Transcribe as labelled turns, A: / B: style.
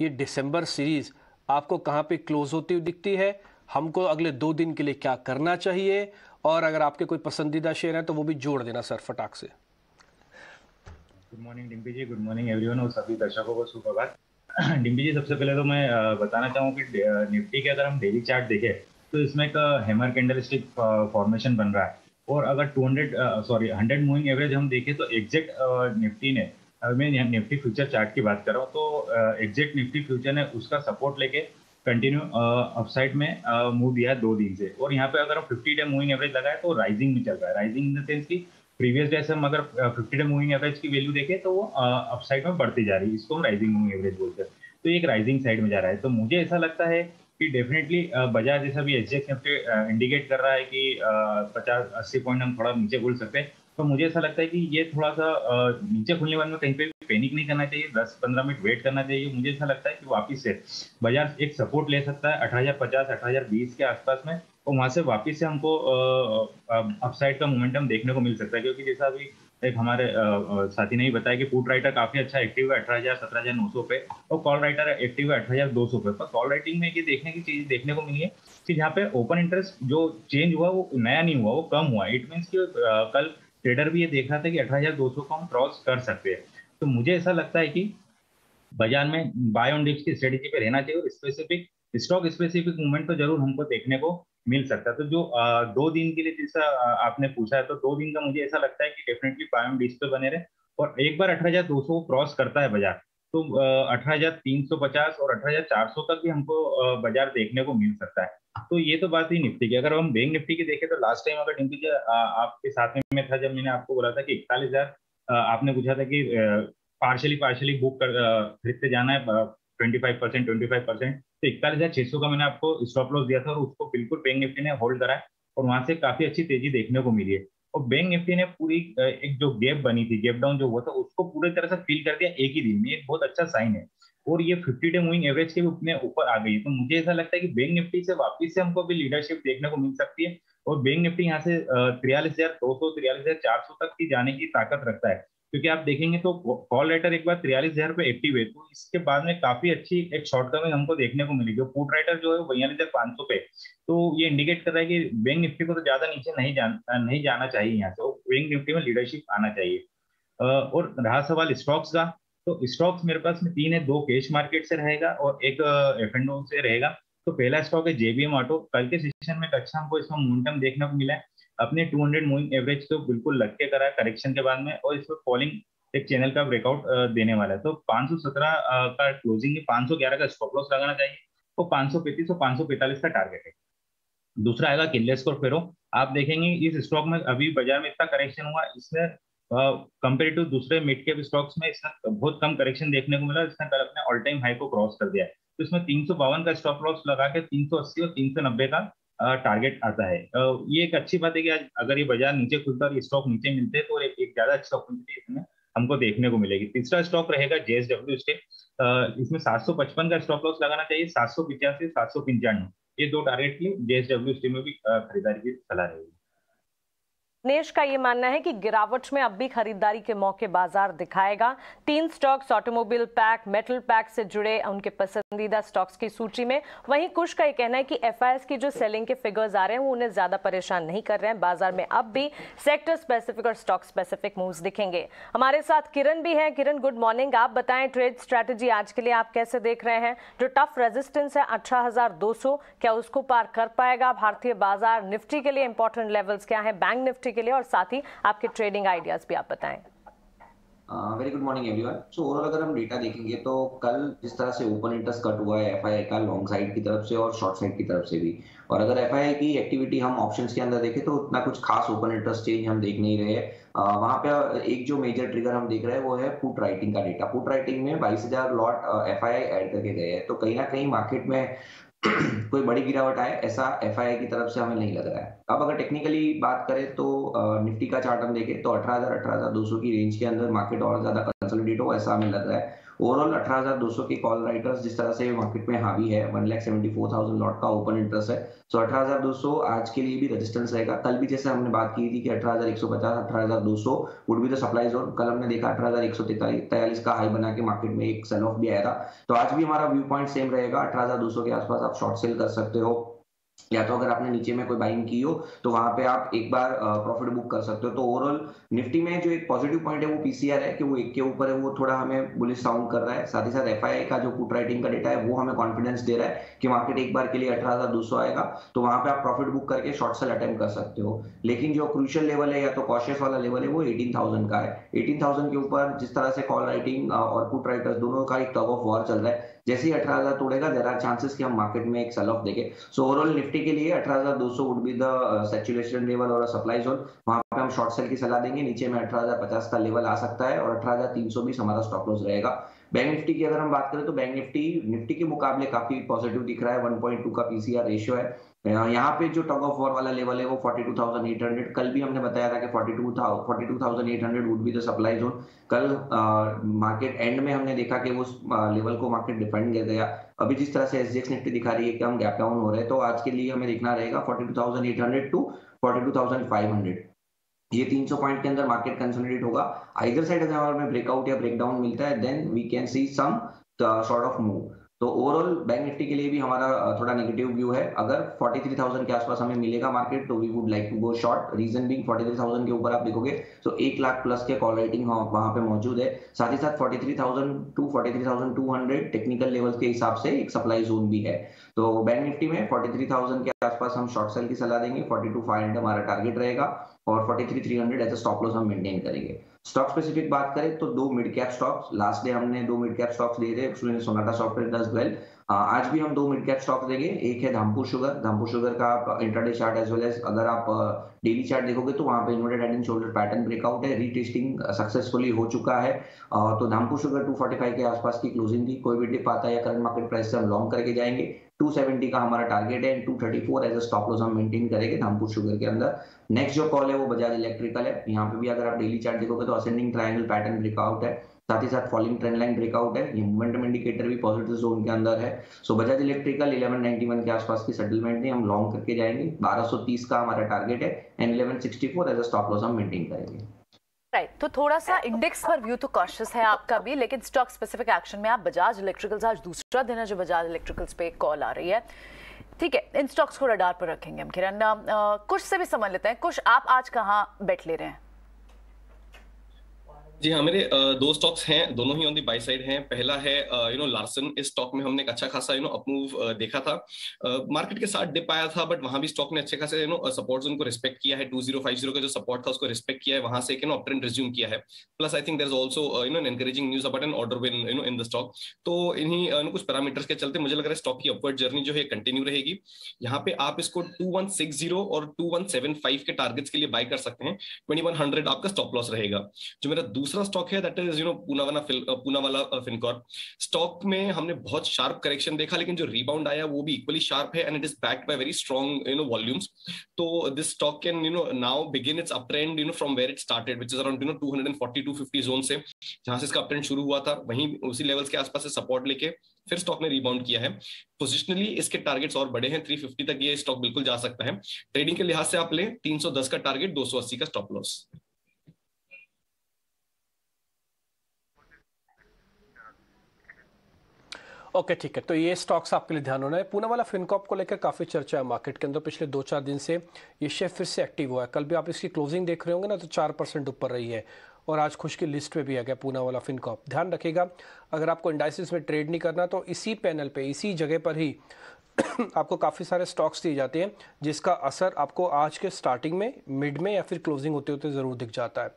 A: ये दिसंबर सीरीज आपको कहाँ पे क्लोज होती हुई दिखती है, हमको अगले 2 दिन के लिए क्या करना चाहिए, और अगर आपके कोई पसंदीदा शेयर हैं तो वो भी जोड़ देना सर फटाक से।
B: गुड मॉर्निंग डिम्पी जी, गुड मॉर्निंग एवरीवन और सभी दर्शकों को सुप्रभात। डिम्पी जी, सबसे पहले तो मैं बताना चाहूँ कि निफ्टी के अगर हम डेली चार्ट देखें तो इसमें एक हैमर कैंडलस्टिक फॉर्मेशन बन रहा है। और अगर 100 मूविंग एवरेज हम देखें तो एग्जैक्ट निफ्टी ने, मैं निफ्टी फ्यूचर चार्ट की बात कर रहा हूँ, तो एग्जैक्ट निफ्टी फ्यूचर ने उसका सपोर्ट लेके कंटिन्यू अपसाइड में मूव दिया है 2 दिन से। और यहाँ पे अगर हम 50 डे मूविंग एवरेज लगाए तो राइजिंग में चल रहा है। राइजिंग इन द सेंस की प्रीवियस डे से हम अगर 50 डे मूविंग एवरेज की वैल्यू देखें तो वो अपसाइड में बढ़ती जा रही है। इसको हम राइजिंग मूविंग एवरेज बोलते हैं। तो ये एक राइजिंग साइड में जा रहा है। तो मुझे ऐसा लगता है कि डेफिनेटली बाजार जैसा भी एसजीएक्स निफ्टी इंडिकेट कर रहा है कि 50-80 पॉइंट हम थोड़ा नीचे खुल सकते हैं। तो मुझे ऐसा लगता है कि ये थोड़ा सा नीचे खुलने वाले में कहीं पे भी पैनिक नहीं करना चाहिए, 10-15 मिनट वेट करना चाहिए। मुझे ऐसा लगता है कि वापिस से बाजार एक सपोर्ट ले सकता है 18,050 18,020 के आसपास में, और वहां से वापिस से हमको अपसाइड का मोमेंटम देखने को मिल सकता है। क्योंकि जैसा अभी एक हमारे साथी ने ही बताया कि पुट राइटर काफी अच्छा एक्टिव है 18,000 17,900 पे, और कॉल राइटर एक्टिव है 18,200 पे। पर कॉल राइटिंग में ये देखने की चीज देखने को मिली है कि जहाँ पे ओपन इंटरेस्ट जो चेंज हुआ वो नया नहीं हुआ, वो कम हुआ। इट मीन्स कि कल ट्रेडर भी ये देख रहा था कि 18,200 को हम क्रॉस कर सकते हैं। तो मुझे ऐसा लगता है कि बाजार में बाय ऑन डिप्स की स्ट्रेटेजी पे रहना चाहिए, और स्पेसिफिक स्टॉक स्पेसिफिक मूवमेंट तो जरूर हमको देखने को मिल सकता है। तो जो 2 दिन के लिए जैसा आपने पूछा है, तो 2 दिन का मुझे ऐसा लगता है कि डेफिनेटली बाय ऑन डिप्स पे बने रहे। और एक बार 18,200 को क्रॉस करता है बाजार तो 18,350 और 18,400 तक भी हमको बाजार देखने को मिल सकता है। तो ये तो बात ही निफ्टी की। अगर हम बैंक निफ्टी की देखें तो लास्ट टाइम अगर निफ्टी आपके साथ में था जब मैंने आपको बोला था कि 41,000, आपने पूछा था कि पार्शली पार्शली बुक कर खरीदते जाना है 25%, तो 41,600 का मैंने आपको स्टॉप लॉस दिया था, और उसको बिल्कुल बैंक निफ्टी ने होल्ड करा है। और वहां से काफी अच्छी तेजी देखने को मिली है। और बैंक निफ्टी ने पूरी एक जो गैप बनी थी, गैप डाउन जो हुआ था, उसको पूरी तरह से फिल कर दिया एक ही दिन में। एक बहुत अच्छा साइन है। और ये 50 डे मूविंग एवरेज के भी उतने ऊपर आ गई है। तो मुझे ऐसा लगता है कि बैंक निफ्टी से वापिस से हमको भी लीडरशिप देखने को मिल सकती है। और बैंक निफ्टी यहाँ से 43,200 43,400 तक की जाने की ताकत रखता है। क्योंकि आप देखेंगे तो कॉल राइटर एक बार 43,000 पे एक्टिव है, तो इसके बाद में काफी अच्छी एक शॉर्ट कमिंग हमको देखने को मिलेगी। पुट राइटर जो है वो 42,500 पे, तो ये इंडिकेट कर रहा है कि बैंक निफ्टी को तो ज्यादा नीचे नहीं जाना चाहिए। यहाँ से बैंक निफ्टी में लीडरशिप आना चाहिए। और रहा सवाल स्टॉक्स का, तो स्टॉक्स मेरे पास में 3 है। 2 कैश मार्केट से रहेगा और एक F&O से रहेगा। तो पहला स्टॉक है जेबीएम ऑटो। कल के सेशन में अच्छा हमको इसमें मोमेंटम देखने को मिला है। अपने 200 मूविंग एवरेज तो बिल्कुल लग के करा है करेक्शन के बाद में, और इसमें फॉलिंग एक चैनल का ब्रेकआउट देने वाला है। तो 517 का क्लोजिंग है, 511 का स्टॉप लॉस लगाना चाहिए, और 535 और 545 का टारगेट है। दूसरा आएगा किर्लोस्कर फेरो। आप देखेंगे इस स्टॉक में अभी बाजार में इतना करेक्शन हुआ, इसमें कंपेयर टू दूसरे मिड कैप स्टॉक्स में इसमें बहुत कम करेक्शन देखने को मिला। इसने कल अपने ऑल टाइम हाई को क्रॉस कर दिया है। तो इसमें 352 का स्टॉप लॉस लगा के 380 और 390 का टारगेट आता है। ये एक अच्छी बात है कि आज अगर ये बाजार नीचे खुलता और ये स्टॉक नीचे मिलते हैं तो एक ज्यादा अच्छी अपॉर्चुनिटी इसमें हमको देखने को मिलेगी। तीसरा स्टॉक रहेगा जेएसडब्ल्यू स्टील। इसमें 755 का स्टॉप लॉस लगाना चाहिए, 785 795, ये 2 टारगेट की जेएसडब्ल्यू स्टील में भी खरीदारी की सलाह रहेगी।
C: नेश का ये मानना है कि गिरावट में अब भी खरीदारी के मौके बाजार दिखाएगा। 3 stocks automobile pack, metal pack से जुड़े उनके पसंदीदा स्टॉक्स की सूची में। वहीं कुश का ये कहना है कि एफआईएस की जो सेलिंग के फिगर्स आ रहे हैं वो उन्हें ज्यादा परेशान नहीं कर रहे हैं। बाजार में अब भी सेक्टर स्पेसिफिक और स्टॉक स्पेसिफिक मूव्स दिखेंगे। हमारे साथ किरण भी है। किरण, गुड मॉर्निंग। आप बताएं ट्रेड स्ट्रैटेजी आज के लिए आप कैसे देख रहे हैं? जो टफ रेजिस्टेंस है 18,200, क्या उसको पार कर पाएगा भारतीय बाजार? निफ्टी के लिए इंपॉर्टेंट लेवल्स क्या है बैंक निफ्टी के लिए, और साथ ही आपके ट्रेडिंग आइडियाज भी आप बताएं।
D: Very good morning everyone. So overall अगर हम डेटा देखेंगे तो कल जिस तरह से ओपन इंटरेस्ट कट हुआ है एफआईआई का लॉन्ग साइड की तरफ से और शॉर्ट साइड की तरफ से भी, और अगर एफआईआई की एक्टिविटी हम ऑप्शंस के अंदर देखें तो उतना कुछ खास ओपन इंटरेस्ट चेंज हम देख नहीं रहे हैं। वहां पे एक जो मेजर ट्रिगर हम देख रहे हैं वो है पुट राइटिंग का डेटा। पुट राइटिंग में 22,000 लॉट एफआईआई ऐड करके गए हैं, तो कहीं ना कहीं मार्केट में कोई बड़ी गिरावट आए ऐसा एफआईआई की तरफ से हमें नहीं लग रहा है। अब अगर टेक्निकली बात करें तो निफ्टी का चार्ट हम देखें तो 18,000 18,200 की रेंज के अंदर मार्केट और ज्यादा कंसोलिडेट हो ऐसा हमें लग रहा है। ओवरऑल 18,200 के कॉल राइटर्स जिस तरह से मार्केट में हावी है, 1,74,000 लॉट का ओपन इंटरेस्ट है। सो 18,200 आज के लिए भी रेजिस्टेंस रहेगा। कल भी जैसे हमने बात की थी कि 18,150, 18,200 would be the supply zone. कल हमने देखा 18,143 का हाई बना के मार्केट में एक सेल ऑफ भी आया था। तो आज भी हमारा व्यू पॉइंट सेम रहेगा, 18,200 के आसपास आप शॉर्ट सेल कर सकते हो, या तो अगर आपने नीचे में कोई बाइंग की हो तो वहां पे आप एक बार प्रॉफिट बुक कर सकते हो। तो ओवरऑल निफ्टी में जो एक पॉजिटिव पॉइंट है वो पीसीआर है कि वो 1 के ऊपर है, वो थोड़ा हमें बुलिश साउंड कर रहा है। साथ ही साथ एफआईआई का जो पुट राइटिंग का डेटा है वो हमें कॉन्फिडेंस दे रहा है कि मार्केट एक बार के लिए 18,200 आएगा, तो वहां पे आप प्रॉफिट बुक करके शॉर्ट सेल अटेम्प्ट कर सकते हो। लेकिन जो क्रूशियल लेवल है या तो कॉशियस वाला लेवल है वो 18,000 का है। 18,000 के ऊपर जिस तरह से कॉल राइटिंग और पुट राइटर्स दोनों का एक टग ऑफ वॉर चल रहा है, जैसे ही 18,000 तोड़ेगा देयर आर चांसेस कि हम मार्केट में एक सेल ऑफ देखें। सो ओवरऑल निफ्टी के लिए 18,200 would be the saturation level और सप्लाई जोन, वहां पे हम शॉर्ट सेल की सलाह देंगे। नीचे में 18,050 का लेवल आ सकता है और 18,320 हमारा स्टॉप लॉस रहेगा। बैंक निफ्टी की अगर हम बात करें तो बैंक निफ्टी के मुकाबले काफी पॉजिटिव दिख रहा है, 1.2 का पीसीआर रेशियो है। यहाँ पे जो टग ऑफ वॉर वाला लेवल है वो 42,800, कल भी हमने बताया था कि 42,800 would be the supply zone. कल मार्केट एंड में हमने देखा कि उस लेवल को मार्केट डिफेंड कर गया। अभी जिस तरह से एसजीएक्स निफ्टी दिखा रही है कि हम गैप डाउन हो रहे हैं, तो आज के लिए हमें देखना रहेगा 42,800 टू 42,500, ये 300 पॉइंट के अंदर मार्केट कंसोलिडेट होगा। आइदर साइड अगर हमें ब्रेकआउट या ब्रेकडाउन मिलता है then we can see some sort of move. तो ओवरऑल बैंक निफ्टी के लिए भी हमारा थोड़ा नेगेटिव व्यू है। अगर 43,000 के आसपास हमें मिलेगा मार्केट तो we would like to go short. Reason being 43,000 के ऊपर आप देखोगे तो 1 लाख प्लस के कॉल राइटिंग वहां पे मौजूद है। साथ ही साथ 43,000 टू 43,200 टेक्निकल लेवल्स के हिसाब से एक सप्लाई जोन भी है। तो बैंक निफ्टी में 43,000 के आसपास हम शॉर्ट सेल की सलाह देंगे, 42,500 हमारा टारगेट रहेगा और 43,300 एज अ स्टॉप लॉस हम मेंटेन करेंगे। स्टॉक स्पेसिफिक बात करें तो 2 mid cap stocks, last day हमने 2 मिड कैप स्टॉक्स दिए थे, उसमें सोनाटा सॉफ्टवेयर डज वेल। आज भी हम 2 मिड कैप स्टॉक्स देंगे। एक है धामपुर शुगर का आप intraday chart as well as अगर आप डेली चार्ट देखोगे तो वहां पे inverted head and shoulder pattern breakout है, रीटेस्टिंग सक्सेसफुली हो चुका है। तो धामपुर शुगर 245 के आसपास की क्लोजिंग थी, कोई भी डिप आता है या करंट मार्केट प्राइस से हम लॉन्ग करके जाएंगे। 270 का हमारा टारगेट है, 234 एज अ स्टॉप लॉस हम मेंटेन करेंगे धामपुर शुगर के अंदर। नेक्स्ट जो कॉल है वो बजाज इलेक्ट्रिकल है। यहाँ पे भी अगर आप डेली चार्ट देखोगे तो असेंडिंग ट्रायंगल पैटर्न ब्रेकआउट है, साथ ही साथ फॉलिंग ट्रेंड लाइन ब्रेकआउट है। ये मोमेंटम इंडिकेटर भी पॉजिटिव जोन के अंदर है। सो बजाज इलेक्ट्रिकल 1191 के आसपास की सेटलमेंट नहीं, हम लॉन्ग करके जाएंगे। 1230 का हमारा टारगेट है and 1164 as a stop loss हम मेंटेन करेंगे।
E: राइट, तो थोड़ा सा इंडेक्स पर व्यू तो कॉशियस है आपका भी, लेकिन स्टॉक स्पेसिफिक एक्शन में आप बजाज इलेक्ट्रिकल्स, आज दूसरा दिन है जो बजाज इलेक्ट्रिकल्स पे एक कॉल आ रही है, ठीक है, इन स्टॉक्स को रडार पर रखेंगे हम। किरण, कुछ से भी समझ लेते हैं, कुछ आप आज कहाँ बेट ले रहे हैं?
F: जी हाँ, मेरे 2 स्टॉक्स हैं, दोनों ही ऑन दी बाय साइड हैं। पहला है लार्सन। इस स्टॉक में हमने एक अच्छा खासा अपमूव देखा था। मार्केट के साथ डिप आया था, बट वहां भी स्टॉक ने अच्छे खासे सपोर्ट जोन को रिस्पेक्ट किया है। 2050 का जो सपोर्ट था उसको रिस्पेक्ट किया है, वहां से एक अप ट्रेंड रिज्यूम किया है। Plus I think there is also an encouraging news about an order win in the stock. तो इन्हीं कुछ पैरामीटर्स के चलते मुझे लग रहा है स्टॉक की अपवर्ड जर्नी जो है कंटिन्यू रहेगी। यहाँ पे आप इसको 2160 और 2175 के टारगेट्स के लिए बाय कर सकते हैं। 2100 आपका स्टॉप लॉस रहेगा। जो मेरा दूसरा स्टॉक है that is Poonawalla Fincorp. Stock में हमने बहुत शार्प करेक्शन देखा, लेकिन जो रिबाउंड आया वो भी इक्वली शार्प है and it is backed by very strong volumes. तो this stock can now begin its uptrend from where it started, which is around 240-250 zone से, जहां से इसका अप ट्रेंड शुरू हुआ था, वहीं उसी लेवल्स के आसपास से सपोर्ट लेके फिर स्टॉक ने रिबाउंड किया है। पोजिशनली इसके टारगेट्स और बड़े हैं, 350 तक ये स्टॉक बिल्कुल जा सकता है। ट्रेडिंग के लिहाज से आप लें 310 का टारगेट, 280 का स्टॉप लॉस।
A: ओके, ठीक है, तो ये स्टॉक्स आपके लिए ध्यान होना है। पूनावाला फिनकॉर्प को लेकर काफ़ी चर्चा है मार्केट के अंदर पिछले 2-4 दिन से। ये शेयर फिर से एक्टिव हुआ है। कल भी आप इसकी क्लोजिंग देख रहे होंगे ना, तो 4% ऊपर रही है और आज खुश की लिस्ट में भी आ गया पूनावाला फिनकॉर्प। ध्यान रखिएगा, अगर आपको इंडाइसिस में ट्रेड नहीं करना तो इसी पैनल पे, इसी जगह पर ही आपको काफ़ी सारे स्टॉक्स दिए जाते हैं जिसका असर आपको आज के स्टार्टिंग में, मिड में या फिर क्लोजिंग होते होते ज़रूर दिख जाता है।